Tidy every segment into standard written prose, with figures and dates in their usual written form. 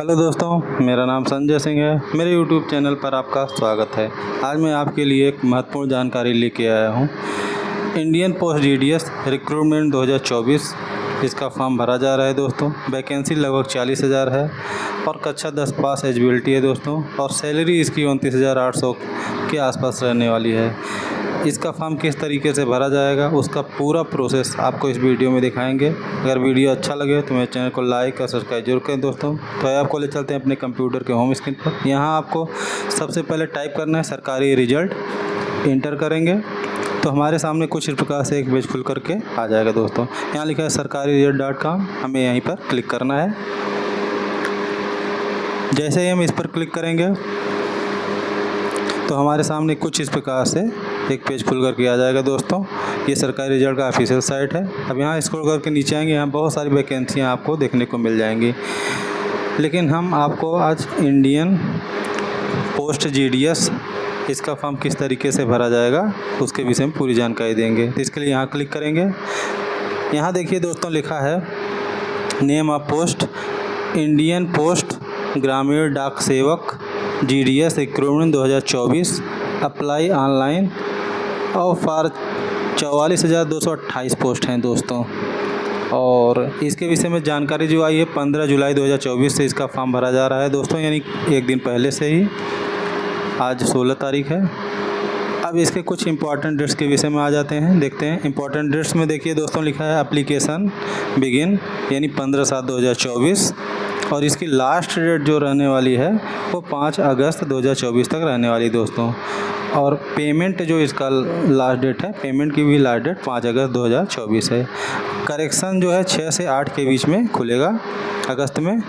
Hello दोस्तों, मेरा नाम संजय सिंह है। मेरे यूट्यूब चैनल पर आपका स्वागत है। आज मैं आपके लिए एक महत्वपूर्ण जानकारी लेके आया हूँ। इंडियन पोस्ट जीडीएस रिक्रूटमेंट 2024 इसका फॉर्म भरा जा रहा है दोस्तों। वैकेंसी लगभग 40,000 है और कक्षा 10 पास एलिजिबिलिटी है दोस्तों। और सैलरी इसकी 29,800 के आसपास रहने वाली है। इसका फॉर्म किस तरीके से भरा जाएगा उसका पूरा प्रोसेस आपको इस वीडियो में दिखाएंगे। अगर वीडियो अच्छा लगे तो मेरे चैनल को लाइक और सब्सक्राइब जरूर करें दोस्तों। तो आपको ले चलते हैं अपने कंप्यूटर के होम स्क्रीन पर। यहाँ आपको सबसे पहले टाइप करना है सरकारी रिजल्ट, इंटर करेंगे तो हमारे सामने कुछ इस प्रकार से एक पेज खुल करके आ जाएगा दोस्तों। यहाँ लिखा है sarkariresult.com, हमें यहीं पर क्लिक करना है। जैसे ही हम इस पर क्लिक करेंगे तो हमारे सामने कुछ इस प्रकार से एक पेज खुल करके आ जाएगा दोस्तों। ये सरकारी रिजल्ट का ऑफिशियल साइट है। अब यहाँ स्क्रॉल करके नीचे आएंगे, यहाँ बहुत सारी वैकेंसियाँ आपको देखने को मिल जाएंगी। लेकिन हम आपको आज इंडियन पोस्ट जीडीएस इसका फॉर्म किस तरीके से भरा जाएगा उसके विषय में पूरी जानकारी देंगे। तो इसके लिए यहाँ क्लिक करेंगे। यहाँ देखिए दोस्तों, लिखा है name of post Indian post ग्रामीण डाक सेवक जीडीएस रिक्रूटमेंट 2024 अप्लाई ऑनलाइन और फॉर 44,228 पोस्ट हैं दोस्तों। और इसके विषय में जानकारी जो आई है 15 जुलाई 2024 से इसका फॉर्म भरा जा रहा है दोस्तों, यानी एक दिन पहले से ही। आज 16 तारीख है। अब इसके कुछ इंपॉर्टेंट डेट्स के विषय में आ जाते हैं, देखते हैं। इंपॉर्टेंट डेट्स में देखिए दोस्तों, लिखा है एप्लीकेशन बिगिन यानी 15/7/2024 और इसकी लास्ट डेट जो रहने वाली है वो 5 अगस्त 2024 तक रहने वाली दोस्तों। और पेमेंट जो इसका लास्ट डेट है, पेमेंट की भी लास्ट डेट 5 अगस्त 2024 है। करेक्शन जो है 6 से 8 के बीच में खुलेगा अगस्त में।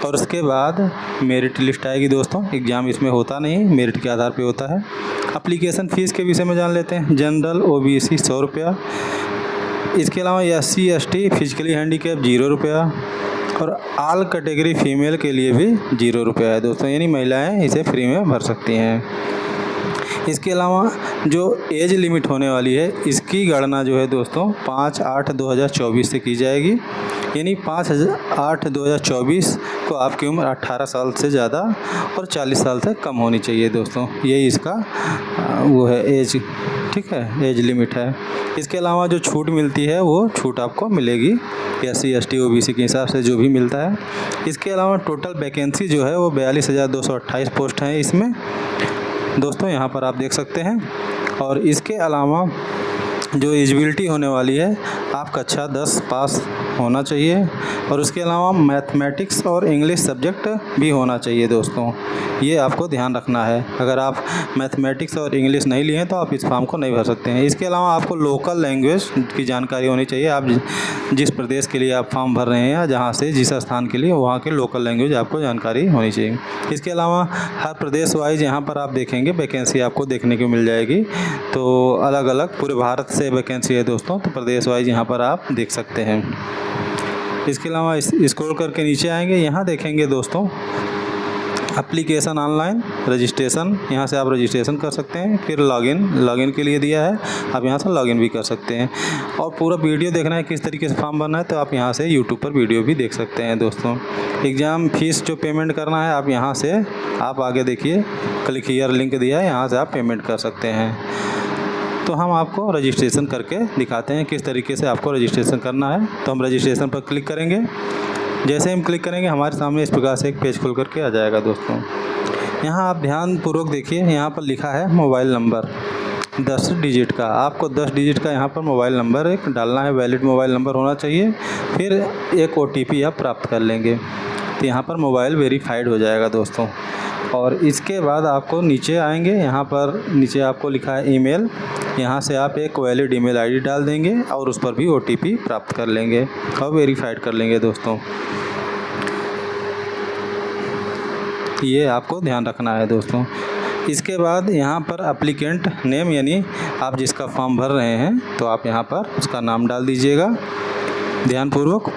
और उसके बाद मेरिट लिस्ट आएगी दोस्तों। एग्ज़ाम इसमें होता नहीं, मेरिट के आधार पे होता है। एप्लीकेशन फ़ीस के विषय में जान लेते हैं। जनरल ओबीसी 100 रुपया, इसके अलावा SC ST फिजिकली हैंडीकैप 0 रुपया और ऑल कैटेगरी फीमेल के लिए भी 0 रुपया है दोस्तों, यानी महिलाएं इसे फ्री में भर सकती हैं। इसके अलावा जो एज लिमिट होने वाली है इसकी गणना जो है दोस्तों 5/8/2024 से की जाएगी, यानी 5/8/2024 को आपकी उम्र 18 साल से ज़्यादा और 40 साल से कम होनी चाहिए दोस्तों। यही इसका वो है एज, ठीक है, एज लिमिट है। इसके अलावा जो छूट मिलती है वो छूट आपको मिलेगी SC ST OBC के हिसाब से जो भी मिलता है। इसके अलावा टोटल वैकेंसी जो है वो 42,228 पोस्ट हैं इसमें दोस्तों, यहाँ पर आप देख सकते हैं। और इसके अलावा जो एलिजिबिलिटी होने वाली है आप कक्षा 10 पास होना चाहिए और उसके अलावा मैथमेटिक्स और इंग्लिश सब्जेक्ट भी होना चाहिए दोस्तों। ये आपको ध्यान रखना है। अगर आप मैथमेटिक्स और इंग्लिश नहीं लिए हैं तो आप इस फॉर्म को नहीं भर सकते हैं। इसके अलावा आपको लोकल लैंग्वेज की जानकारी होनी चाहिए। आप जिस प्रदेश के लिए आप फॉर्म भर रहे हैं या जहाँ से जिस स्थान के लिए वहाँ के लोकल लैंग्वेज आपको जानकारी होनी चाहिए। इसके अलावा हर प्रदेश वाइज यहाँ पर आप देखेंगे वैकेंसी आपको देखने को मिल जाएगी। तो अलग अलग पूरे भारत से वैकेंसी है दोस्तों, तो प्रदेश वाइज यहाँ पर आप देख सकते हैं। इसके अलावा स्क्रॉल करके नीचे आएंगे, यहाँ देखेंगे दोस्तों एप्लीकेशन ऑनलाइन रजिस्ट्रेशन, यहाँ से आप रजिस्ट्रेशन कर सकते हैं। फिर लॉगिन के लिए दिया है, आप यहाँ से लॉगिन भी कर सकते हैं। और पूरा वीडियो देखना है किस तरीके से फॉर्म भरना है तो आप यहाँ से यूट्यूब पर वीडियो भी देख सकते हैं दोस्तों। एग्ज़ाम फीस जो पेमेंट करना है आप यहाँ से आप आगे देखिए क्लिक हियर लिंक दिया है, यहाँ से आप पेमेंट कर सकते हैं। तो हम आपको रजिस्ट्रेशन करके दिखाते हैं किस तरीके से आपको रजिस्ट्रेशन करना है। तो हम रजिस्ट्रेशन पर क्लिक करेंगे। जैसे हम क्लिक करेंगे हमारे सामने इस प्रकार से एक पेज खुल करके आ जाएगा दोस्तों। यहाँ आप ध्यानपूर्वक देखिए, यहाँ पर लिखा है मोबाइल नंबर 10 डिजिट का। आपको 10 डिजिट का यहाँ पर मोबाइल नंबर एक डालना है, वैलिड मोबाइल नंबर होना चाहिए। फिर एक OTP आप प्राप्त कर लेंगे तो यहाँ पर मोबाइल वेरीफाइड हो जाएगा दोस्तों। और इसके बाद आपको नीचे आएंगे, यहाँ पर नीचे आपको लिखा है ईमेल, यहाँ से आप एक वैलिड ईमेल आईडी डाल देंगे और उस पर भी OTP प्राप्त कर लेंगे और वेरीफाइड कर लेंगे दोस्तों। ये आपको ध्यान रखना है दोस्तों। इसके बाद यहाँ पर एप्लीकेंट नेम यानी आप जिसका फॉर्म भर रहे हैं तो आप यहाँ पर उसका नाम डाल दीजिएगा ध्यानपूर्वक।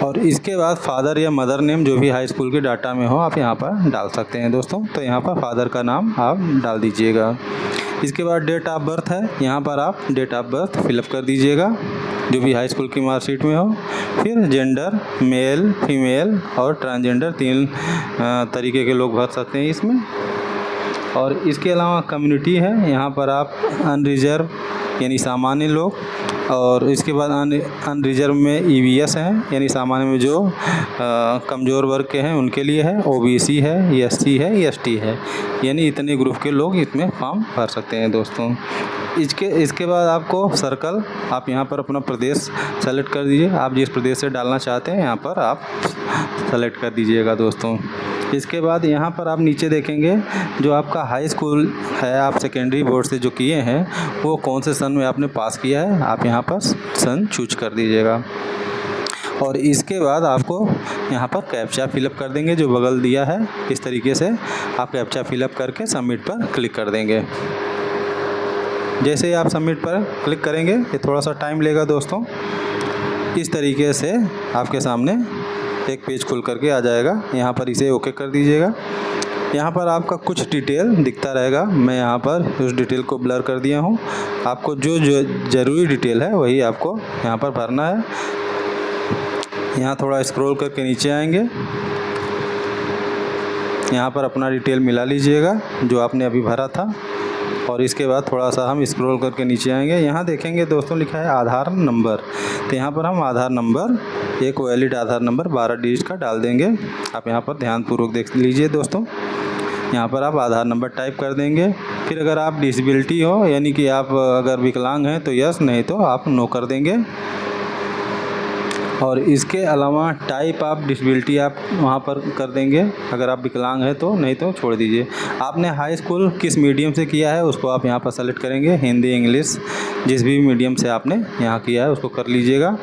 और इसके बाद फादर या मदर नेम जो भी हाई स्कूल के डाटा में हो आप यहाँ पर डाल सकते हैं दोस्तों। तो यहाँ पर फादर का नाम आप डाल दीजिएगा। इसके बाद डेट ऑफ बर्थ है, यहाँ पर आप डेट ऑफ बर्थ फिलअप कर दीजिएगा। जो भी हाई स्कूल की मार्कशीट में हो। फिर जेंडर मेल, फीमेल और ट्रांसजेंडर 3 तरीके के लोग भर सकते हैं इसमें। और इसके अलावा कम्युनिटी है, यहाँ पर आप अनरिजर्व यानी सामान्य लोग, और इसके बाद अनरिजर्व में ईवीएस हैं यानी सामान्य में जो कमज़ोर वर्ग के हैं उनके लिए है, ओबीसी है, एससी है, एसटी है, यानी इतने ग्रुप के लोग इसमें फॉर्म भर सकते हैं दोस्तों। इसके बाद आपको सर्कल, आप यहाँ पर अपना प्रदेश सेलेक्ट कर दीजिए। आप जिस प्रदेश से डालना चाहते हैं यहाँ पर आप सेलेक्ट कर दीजिएगा दोस्तों। इसके बाद यहाँ पर आप नीचे देखेंगे जो आपका हाई स्कूल है, आप सेकेंडरी बोर्ड से जो किए हैं वो कौन से सन में आपने पास किया है, आप यहाँ पर सन चूज कर दीजिएगा। और इसके बाद आपको यहाँ पर कैप्चा फिलअप कर देंगे जो बगल दिया है, इस तरीके से आप कैप्चा फिलअप करके सबमिट पर क्लिक कर देंगे। जैसे ही आप सबमिट पर क्लिक करेंगे, ये थोड़ा सा टाइम लेगा दोस्तों, इस तरीके से आपके सामने एक पेज खुल करके आ जाएगा। यहाँ पर इसे ओके कर दीजिएगा। यहाँ पर आपका कुछ डिटेल दिखता रहेगा, मैं यहाँ पर उस डिटेल को ब्लर कर दिया हूँ। आपको जो ज़रूरी डिटेल है वही आपको यहाँ पर भरना है। यहाँ थोड़ा स्क्रॉल करके नीचे आएंगे, यहाँ पर अपना डिटेल मिला लीजिएगा जो आपने अभी भरा था। और इसके बाद थोड़ा सा हम स्क्रॉल करके नीचे आएंगे, यहाँ देखेंगे दोस्तों लिखा है आधार नंबर, तो यहाँ पर हम आधार नंबर, एक वैलिड आधार नंबर 12 डिजिट का डाल देंगे। आप यहाँ पर ध्यानपूर्वक देख लीजिए दोस्तों। यहाँ पर आप आधार नंबर टाइप कर देंगे। फिर अगर आप डिसेबिलिटी हो यानी कि आप अगर विकलांग हैं तो यस, नहीं तो आप नो कर देंगे। और इसके अलावा टाइप आप डिसेबिलिटी आप वहाँ पर कर देंगे, अगर आप विकलांग हैं तो, नहीं तो छोड़ दीजिए। आपने हाई स्कूल किस मीडियम से किया है उसको आप यहाँ पर सेलेक्ट करेंगे, हिंदी, इंग्लिश, जिस भी मीडियम से आपने यहाँ किया है उसको कर लीजिएगा।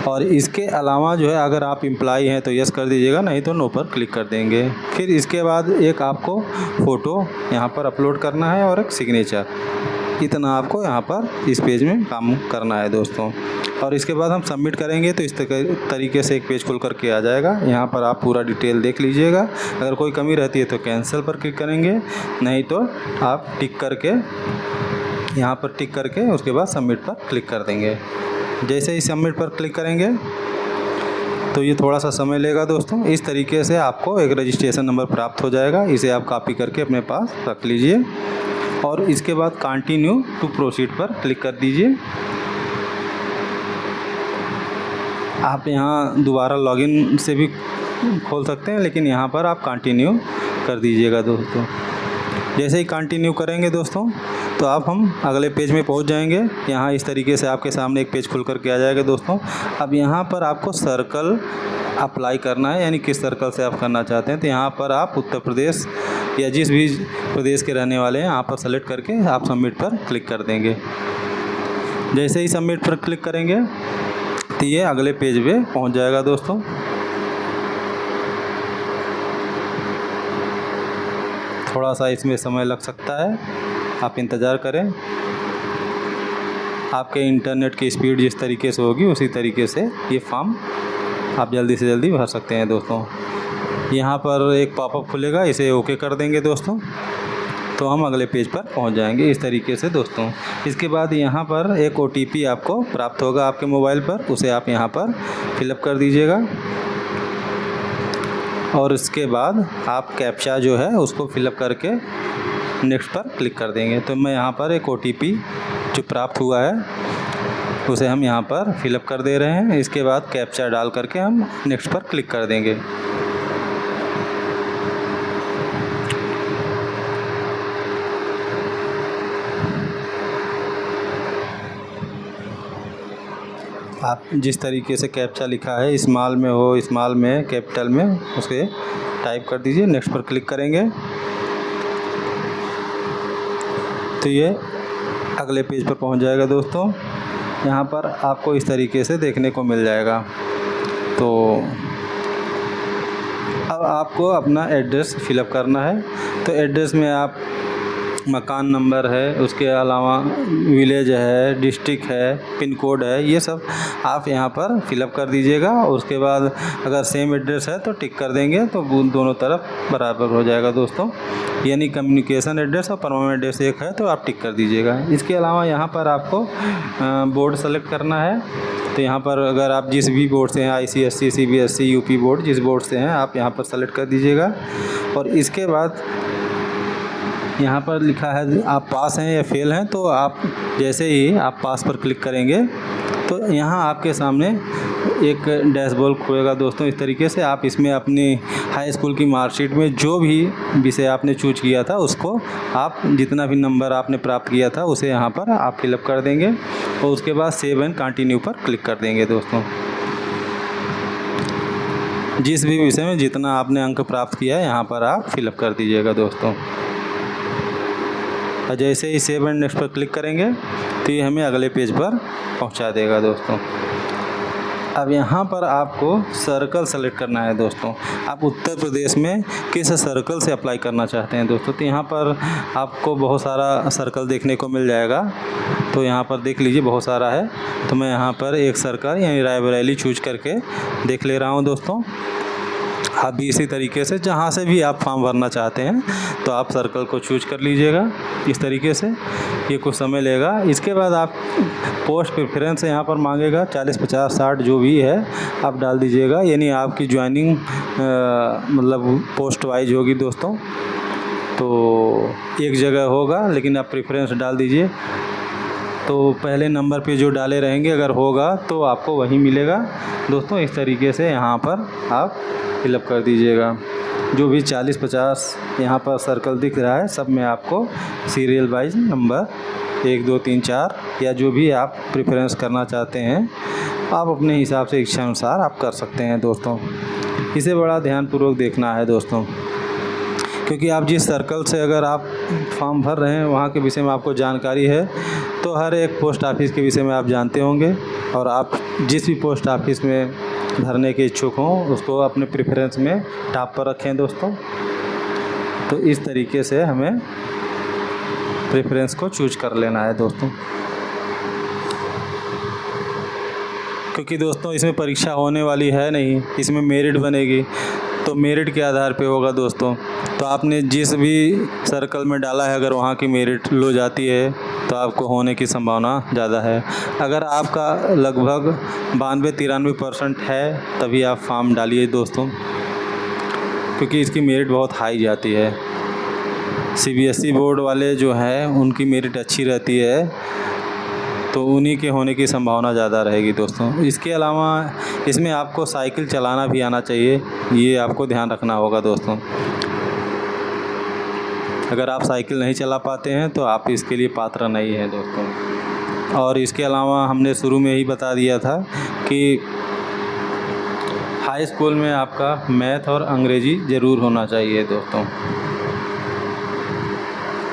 और इसके अलावा जो है अगर आप एम्प्लॉय हैं तो यस कर दीजिएगा, नहीं तो नो पर क्लिक कर देंगे। फिर इसके बाद एक आपको फ़ोटो यहाँ पर अपलोड करना है और एक सिग्नेचर, इतना आपको यहाँ पर इस पेज में काम करना है दोस्तों। और इसके बाद हम सबमिट करेंगे तो इस तरीके से एक पेज खुल करके आ जाएगा। यहाँ पर आप पूरा डिटेल देख लीजिएगा, अगर कोई कमी रहती है तो कैंसिल पर क्लिक करेंगे, नहीं तो आप टिक करके यहाँ पर टिक करके उसके बाद सबमिट पर क्लिक कर देंगे। जैसे ही सबमिट पर क्लिक करेंगे तो ये थोड़ा सा समय लेगा दोस्तों। इस तरीके से आपको एक रजिस्ट्रेशन नंबर प्राप्त हो जाएगा, इसे आप कॉपी करके अपने पास रख लीजिए। और इसके बाद कंटिन्यू टू प्रोसीड पर क्लिक कर दीजिए। आप यहाँ दोबारा लॉगिन से भी खोल सकते हैं, लेकिन यहाँ पर आप कंटिन्यू कर दीजिएगा दोस्तों। जैसे ही कंटिन्यू करेंगे दोस्तों तो हम अगले पेज में पहुँच जाएंगे। यहाँ इस तरीके से आपके सामने एक पेज खुल करके आ जाएगा दोस्तों। अब यहाँ पर आपको सर्कल अप्लाई करना है, यानी किस सर्कल से आप करना चाहते हैं, तो यहाँ पर आप उत्तर प्रदेश या जिस भी प्रदेश के रहने वाले हैं यहाँ पर सेलेक्ट करके आप सबमिट पर क्लिक कर देंगे। जैसे ही सबमिट पर क्लिक करेंगे तो ये अगले पेज पे पहुंच जाएगा दोस्तों। थोड़ा सा इसमें समय लग सकता है, आप इंतज़ार करें। आपके इंटरनेट की स्पीड जिस तरीके से होगी उसी तरीके से ये फॉर्म आप जल्दी से जल्दी भर सकते हैं दोस्तों। यहाँ पर एक पॉपअप खुलेगा, इसे ओके कर देंगे दोस्तों, तो हम अगले पेज पर पहुंच जाएंगे इस तरीके से दोस्तों। इसके बाद यहाँ पर एक OTP आपको प्राप्त होगा आपके मोबाइल पर, उसे आप यहाँ पर फिलअप कर दीजिएगा। और इसके बाद आप कैप्चा जो है उसको फिलअप करके नेक्स्ट पर क्लिक कर देंगे। तो मैं यहाँ पर एक OTP जो प्राप्त हुआ है उसे हम यहाँ पर फिलअप कर दे रहे हैं। इसके बाद कैप्चा डाल करके हम नेक्स्ट पर क्लिक कर देंगे। आप जिस तरीके से कैप्चा लिखा है, स्मॉल में हो, स्मॉल में, कैपिटल में, उसे टाइप कर दीजिए। नेक्स्ट पर क्लिक करेंगे तो ये अगले पेज पर पहुंच जाएगा दोस्तों। यहाँ पर आपको इस तरीके से देखने को मिल जाएगा। तो अब आपको अपना एड्रेस फिलअप करना है, तो एड्रेस में आप मकान नंबर है, उसके अलावा विलेज है, डिस्ट्रिक्ट है, पिन कोड है, ये सब आप यहाँ पर फिलअप कर दीजिएगा। और उसके बाद अगर सेम एड्रेस है तो टिक कर देंगे, तो दोनों तरफ बराबर हो जाएगा दोस्तों। यानी कम्युनिकेशन एड्रेस और परमानेंट एड्रेस एक है तो आप टिक कर दीजिएगा। इसके अलावा यहाँ पर आपको बोर्ड सेलेक्ट करना है। तो यहाँ पर अगर आप जिस भी बोर्ड से हैं, ICSE, CBSE, यूपी बोर्ड, जिस बोर्ड से हैं आप यहाँ पर सेलेक्ट कर दीजिएगा। और इसके बाद यहाँ पर लिखा है आप पास हैं या फेल हैं, तो आप जैसे ही आप पास पर क्लिक करेंगे तो यहाँ आपके सामने एक डैशबोर्ड खुलेगा दोस्तों। इस तरीके से आप इसमें अपनी हाई स्कूल की मार्कशीट में जो भी विषय आपने चूज किया था उसको, आप जितना भी नंबर आपने प्राप्त किया था उसे यहाँ पर आप फिलअप कर देंगे। और उसके बाद सेव एंड कंटिन्यू पर क्लिक कर देंगे दोस्तों। जिस भी विषय में जितना आपने अंक प्राप्त किया है यहाँ पर आप फिलअप कर दीजिएगा दोस्तों। और जैसे ही सेव एंड नेक्स्ट पर क्लिक करेंगे तो ये हमें अगले पेज पर पहुंचा देगा दोस्तों। अब यहाँ पर आपको सर्कल सेलेक्ट करना है दोस्तों। आप उत्तर प्रदेश में किस सर्कल से अप्लाई करना चाहते हैं दोस्तों। तो यहाँ पर आपको बहुत सारा सर्कल देखने को मिल जाएगा, तो यहाँ पर देख लीजिए बहुत सारा है। तो मैं यहाँ पर एक सर्कल यानी रायबरेली चूज करके देख ले रहा हूँ दोस्तों। आप भी इसी तरीके से जहाँ से भी आप फॉर्म भरना चाहते हैं तो आप सर्कल को चूज कर लीजिएगा इस तरीके से। ये कुछ समय लेगा। इसके बाद आप पोस्ट प्रेफरेंस यहाँ पर मांगेगा 40, 50, 60 जो भी है आप डाल दीजिएगा। यानी आपकी ज्वाइनिंग मतलब पोस्ट वाइज होगी दोस्तों, तो एक जगह होगा लेकिन आप प्रेफरेंस डाल दीजिए। तो पहले नंबर पे जो डाले रहेंगे अगर होगा तो आपको वही मिलेगा दोस्तों। इस तरीके से यहाँ पर आप फिलअप कर दीजिएगा। जो भी 40, 50 यहाँ पर सर्कल दिख रहा है सब में आपको सीरियल वाइज नंबर 1, 2, 3, 4 या जो भी आप प्रेफरेंस करना चाहते हैं आप अपने हिसाब से इच्छा अनुसार आप कर सकते हैं दोस्तों। इसे बड़ा ध्यानपूर्वक देखना है दोस्तों, क्योंकि आप जिस सर्कल से अगर आप फॉर्म भर रहे हैं वहाँ के विषय में आपको जानकारी है तो हर एक पोस्ट ऑफिस के विषय में आप जानते होंगे। और आप जिस भी पोस्ट ऑफिस में भरने के इच्छुक हों उसको अपने प्रेफरेंस में टॉप पर रखें दोस्तों। तो इस तरीके से हमें प्रेफरेंस को चूज कर लेना है दोस्तों, क्योंकि दोस्तों इसमें परीक्षा होने वाली है नहीं, इसमें मेरिट बनेगी। तो मेरिट के आधार पे होगा दोस्तों। तो आपने जिस भी सर्कल में डाला है अगर वहाँ की मेरिट लो जाती है तो आपको होने की संभावना ज़्यादा है। अगर आपका लगभग 92-93% है तभी आप फॉर्म डालिए दोस्तों, क्योंकि इसकी मेरिट बहुत हाई जाती है। CBSE बोर्ड वाले जो हैं उनकी मेरिट अच्छी रहती है, तो उन्हीं के होने की संभावना ज़्यादा रहेगी दोस्तों। इसके अलावा इसमें आपको साइकिल चलाना भी आना चाहिए, ये आपको ध्यान रखना होगा दोस्तों। अगर आप साइकिल नहीं चला पाते हैं तो आप इसके लिए पात्र नहीं हैं दोस्तों। और इसके अलावा हमने शुरू में ही बता दिया था कि हाई स्कूल में आपका मैथ और अंग्रेजी ज़रूर होना चाहिए दोस्तों,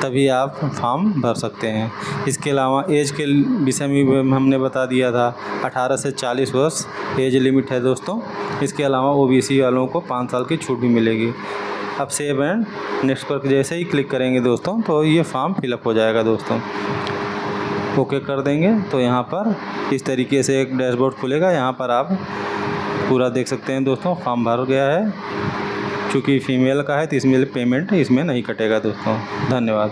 तभी आप फॉर्म भर सकते हैं। इसके अलावा एज के विषय में हमने बता दिया था 18 से 40 वर्ष एज लिमिट है दोस्तों। इसके अलावा OBC वालों को 5 साल की छूट भी मिलेगी। अब सेव एंड नेक्स्ट पर जैसे ही क्लिक करेंगे दोस्तों तो ये फॉर्म फिलअप हो जाएगा दोस्तों। ओके कर देंगे तो यहाँ पर इस तरीके से एक डैशबोर्ड खुलेगा। यहाँ पर आप पूरा देख सकते हैं दोस्तों फॉर्म भर गया है। चूँकि फ़ीमेल का है तो इसमें पेमेंट इसमें नहीं कटेगा दोस्तों। धन्यवाद।